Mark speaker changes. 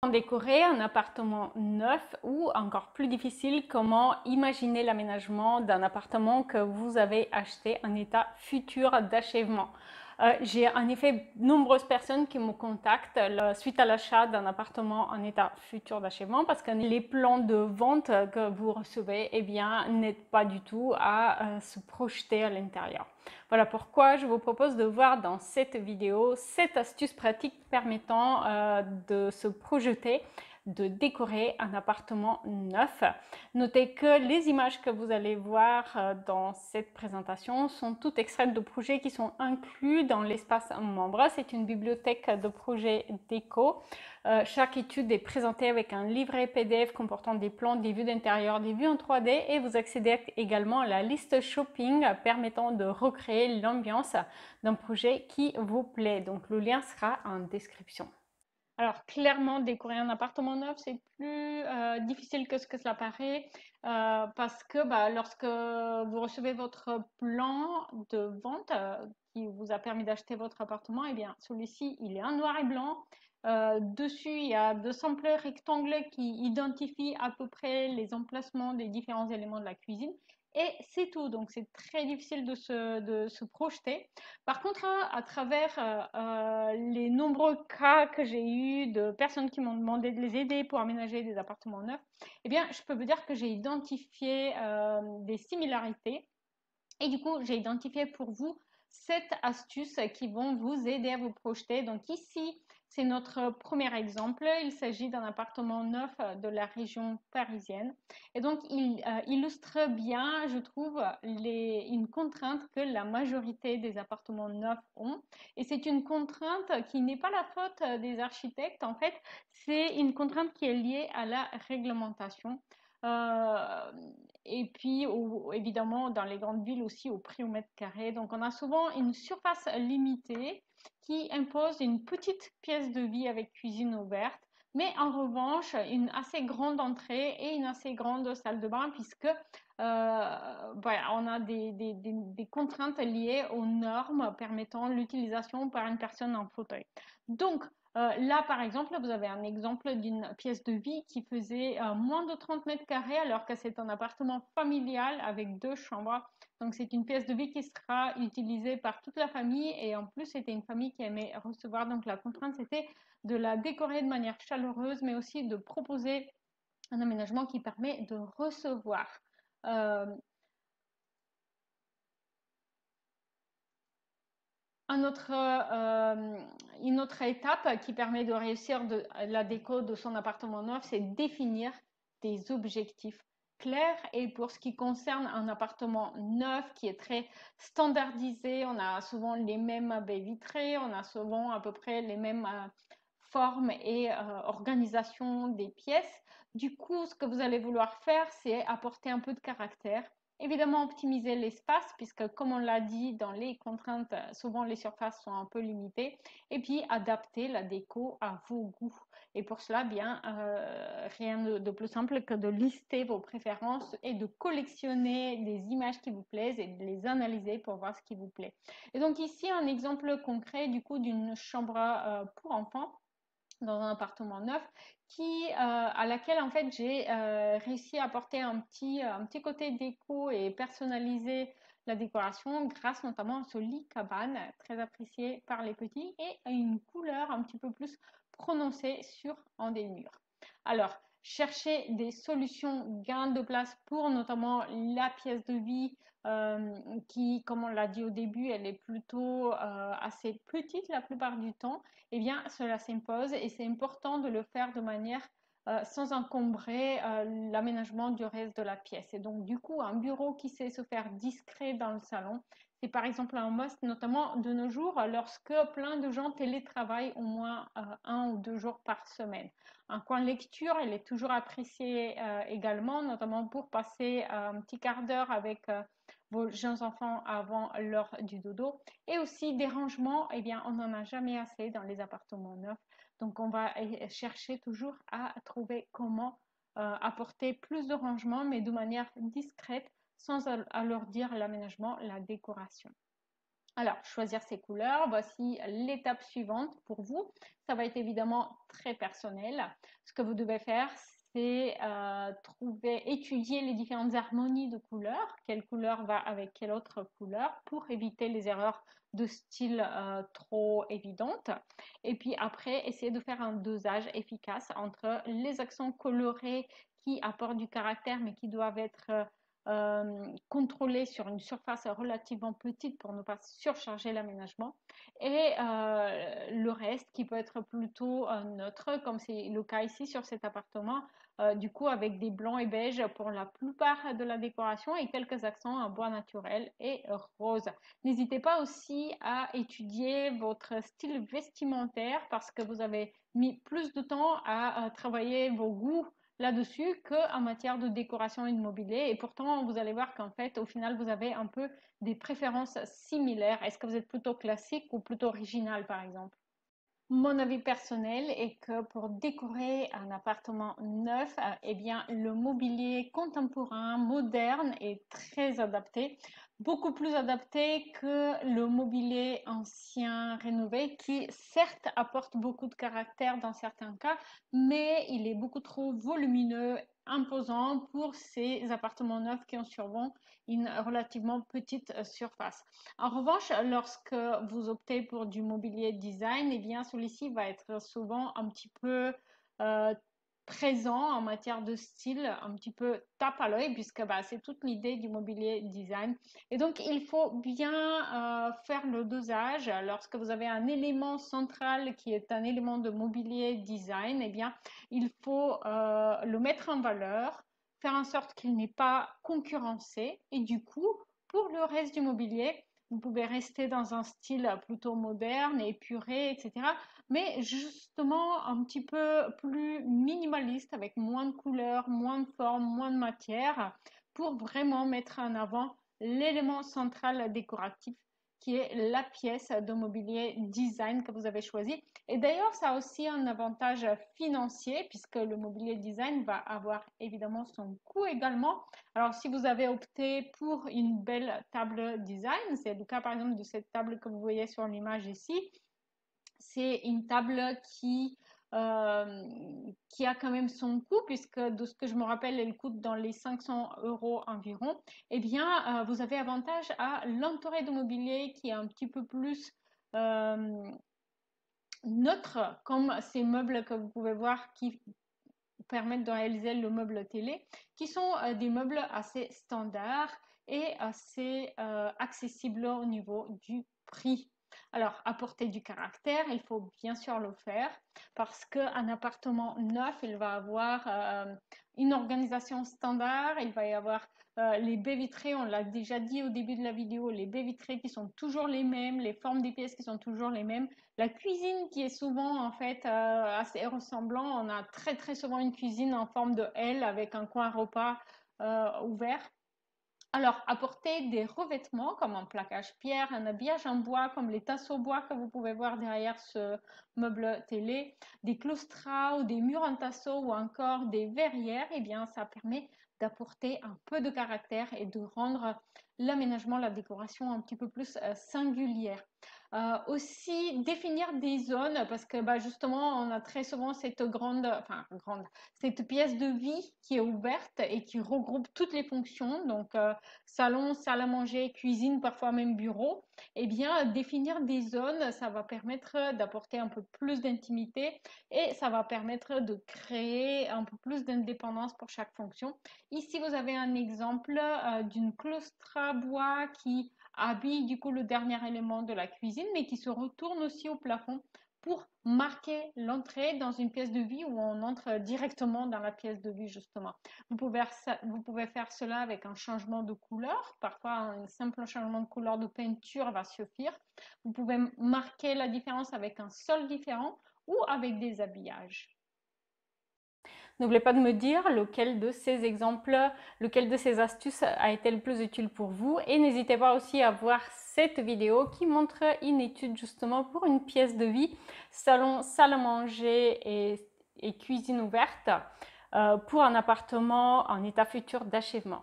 Speaker 1: Décorer un appartement neuf ou encore plus difficile, comment imaginer l'aménagement d'un appartement que vous avez acheté en état futur d'achèvement. J'ai en effet nombreuses personnes qui me contactent suite à l'achat d'un appartement en état futur d'achèvement parce que les plans de vente que vous recevez n'aident pas du tout à se projeter à l'intérieur. Voilà pourquoi je vous propose de voir dans cette vidéo 7 astuces pratiques permettant de se projeter, de décorer un appartement neuf. Notez que les images que vous allez voir dans cette présentation sont toutes extraites de projets qui sont inclus dans l'espace membre. C'est une bibliothèque de projets déco. Chaque étude est présentée avec un livret PDF comportant des plans, des vues d'intérieur, des vues en 3D et vous accédez également à la liste shopping permettant de recréer l'ambiance d'un projet qui vous plaît. Donc le lien sera en description. Alors clairement, décorer un appartement neuf, c'est plus difficile que ce que cela paraît parce que lorsque vous recevez votre plan de vente qui vous a permis d'acheter votre appartement, celui-ci, il est en noir et blanc. Dessus, il y a de simples rectangles qui identifient à peu près les emplacements des différents éléments de la cuisine. Et c'est tout, donc c'est très difficile de se projeter. Par contre, à travers les nombreux cas que j'ai eus de personnes qui m'ont demandé de les aider pour aménager des appartements neufs, je peux vous dire que j'ai identifié des similarités et du coup, j'ai identifié pour vous 7 astuces qui vont vous aider à vous projeter. Donc ici, c'est notre premier exemple. Il s'agit d'un appartement neuf de la région parisienne. Et donc, il illustre bien, je trouve, une contrainte que la majorité des appartements neufs ont. Et c'est une contrainte qui n'est pas la faute des architectes. En fait, c'est une contrainte qui est liée à la réglementation. Euh, et puis, évidemment, dans les grandes villes aussi, au prix au mètre carré. Donc, on a souvent une surface limitée qui impose une petite pièce de vie avec cuisine ouverte, mais en revanche, une assez grande entrée et une assez grande salle de bain, puisque on a des contraintes liées aux normes permettant l'utilisation par une personne en fauteuil. Donc, là, par exemple, vous avez un exemple d'une pièce de vie qui faisait moins de 30 mètres carrés alors que c'est un appartement familial avec 2 chambres. Donc, c'est une pièce de vie qui sera utilisée par toute la famille et en plus, c'était une famille qui aimait recevoir. Donc, la contrainte, c'était de la décorer de manière chaleureuse, mais aussi de proposer un aménagement qui permet de recevoir. Euh, une autre étape qui permet de réussir la déco de son appartement neuf, c'est définir des objectifs clairs. Et pour ce qui concerne un appartement neuf qui est très standardisé, on a souvent les mêmes baies vitrées, on a souvent à peu près les mêmes formes et organisations des pièces. Du coup, ce que vous allez vouloir faire, c'est apporter un peu de caractère. Évidemment, optimiser l'espace, puisque comme on l'a dit, dans les contraintes, souvent les surfaces sont un peu limitées. Et puis, adapter la déco à vos goûts. Et pour cela, rien de plus simple que de lister vos préférences et de collectionner des images qui vous plaisent et de les analyser pour voir ce qui vous plaît. Et donc ici, un exemple concret du coup d'une chambre pour enfants dans un appartement neuf à laquelle en fait j'ai réussi à apporter un petit côté déco et personnaliser la décoration grâce notamment à ce lit cabane très apprécié par les petits et à une couleur un petit peu plus prononcée sur un des murs. Alors, chercher des solutions gain de place pour notamment la pièce de vie qui, comme on l'a dit au début, elle est plutôt assez petite la plupart du temps, cela s'impose et c'est important de le faire de manière sans encombrer l'aménagement du reste de la pièce. Et donc, du coup, un bureau qui sait se faire discret dans le salon, c'est par exemple un must, notamment de nos jours, lorsque plein de gens télétravaillent au moins 1 ou 2 jours par semaine. Un coin lecture, il est toujours apprécié également, notamment pour passer un petit quart d'heure avec vos jeunes enfants avant l'heure du dodo. Et aussi des rangements, on n'en a jamais assez dans les appartements neufs. Donc on va chercher toujours à trouver comment apporter plus de rangements, mais de manière discrète, sans alourdir l'aménagement, la décoration. Alors, choisir ses couleurs, voici l'étape suivante pour vous. Ça va être évidemment très personnel. Ce que vous devez faire, c'est étudier les différentes harmonies de couleurs, quelle couleur va avec quelle autre couleur, pour éviter les erreurs de style trop évidentes. Et puis après, essayer de faire un dosage efficace entre les accents colorés qui apportent du caractère, mais qui doivent être contrôlé sur une surface relativement petite pour ne pas surcharger l'aménagement, et le reste qui peut être plutôt neutre, comme c'est le cas ici sur cet appartement, du coup avec des blancs et beiges pour la plupart de la décoration et quelques accents en bois naturel et rose. N'hésitez pas aussi à étudier votre style vestimentaire parce que vous avez mis plus de temps à travailler vos goûts là-dessus qu'en matière de décoration et de mobilier. Et pourtant, vous allez voir qu'en fait, au final, vous avez un peu des préférences similaires. Est-ce que vous êtes plutôt classique ou plutôt original, par exemple? Mon avis personnel est que pour décorer un appartement neuf, eh bien, le mobilier contemporain, moderne est très adapté, beaucoup plus adapté que le mobilier ancien rénové qui, certes, apporte beaucoup de caractère dans certains cas, mais il est beaucoup trop volumineux, imposant pour ces appartements neufs qui ont souvent une relativement petite surface. En revanche, lorsque vous optez pour du mobilier design, eh bien, celui-ci va être souvent un petit peu euh, présent en matière de style, un petit peu tape à l'œil, puisque bah, c'est toute l'idée du mobilier design. Et donc, il faut bien faire le dosage. Lorsque vous avez un élément central qui est un élément de mobilier design, eh bien, il faut le mettre en valeur, faire en sorte qu'il n'est pas concurrencé. Et du coup, pour le reste du mobilier, vous pouvez rester dans un style plutôt moderne, épuré, etc. Mais justement un petit peu plus minimaliste, avec moins de couleurs, moins de formes, moins de matière, pour vraiment mettre en avant l'élément central décoratif qui est la pièce de mobilier design que vous avez choisi. Et d'ailleurs, ça a aussi un avantage financier puisque le mobilier design va avoir évidemment son coût également. Alors, si vous avez opté pour une belle table design, c'est le cas par exemple de cette table que vous voyez sur l'image ici, c'est une table euh, qui a quand même son coût, puisque de ce que je me rappelle, elle coûte dans les 500 euros environ. Eh bien, vous avez avantage à l'entourer de mobilier qui est un petit peu plus euh, neutre, comme ces meubles que vous pouvez voir qui permettent de réaliser le meuble télé, qui sont des meubles assez standards et assez accessibles au niveau du prix. Alors, apporter du caractère, il faut bien sûr le faire parce qu'un appartement neuf, il va avoir une organisation standard, il va y avoir les baies vitrées, on l'a déjà dit au début de la vidéo, les baies vitrées qui sont toujours les mêmes, les formes des pièces qui sont toujours les mêmes, la cuisine qui est souvent en fait assez ressemblant. On a très très souvent une cuisine en forme de L avec un coin repas ouvert. Alors, apporter des revêtements comme un plaquage pierre, un habillage en bois comme les tasseaux bois que vous pouvez voir derrière ce meuble télé, des claustras ou des murs en tasseau ou encore des verrières, eh bien, ça permet d'apporter un peu de caractère et de rendre l'aménagement, la décoration un petit peu plus singulière. Aussi définir des zones parce que bah, justement on a très souvent cette pièce de vie qui est ouverte et qui regroupe toutes les fonctions, donc salon, salle à manger, cuisine, parfois même bureau. Eh bien, définir des zones, ça va permettre d'apporter un peu plus d'intimité et ça va permettre de créer un peu plus d'indépendance pour chaque fonction. Ici, vous avez un exemple d'une claustra bois qui habille du coup le dernier élément de la cuisine, mais qui se retourne aussi au plafond pour marquer l'entrée dans une pièce de vie où on entre directement dans la pièce de vie justement. Vous pouvez faire cela avec un changement de couleur. Parfois, un simple changement de couleur de peinture va suffire. Vous pouvez marquer la différence avec un sol différent ou avec des habillages. N'oubliez pas de me dire lequel de ces exemples, lequel de ces astuces a été le plus utile pour vous. Et n'hésitez pas aussi à voir cette vidéo qui montre une étude justement pour une pièce de vie, salon, salle à manger et cuisine ouverte pour un appartement en état futur d'achèvement.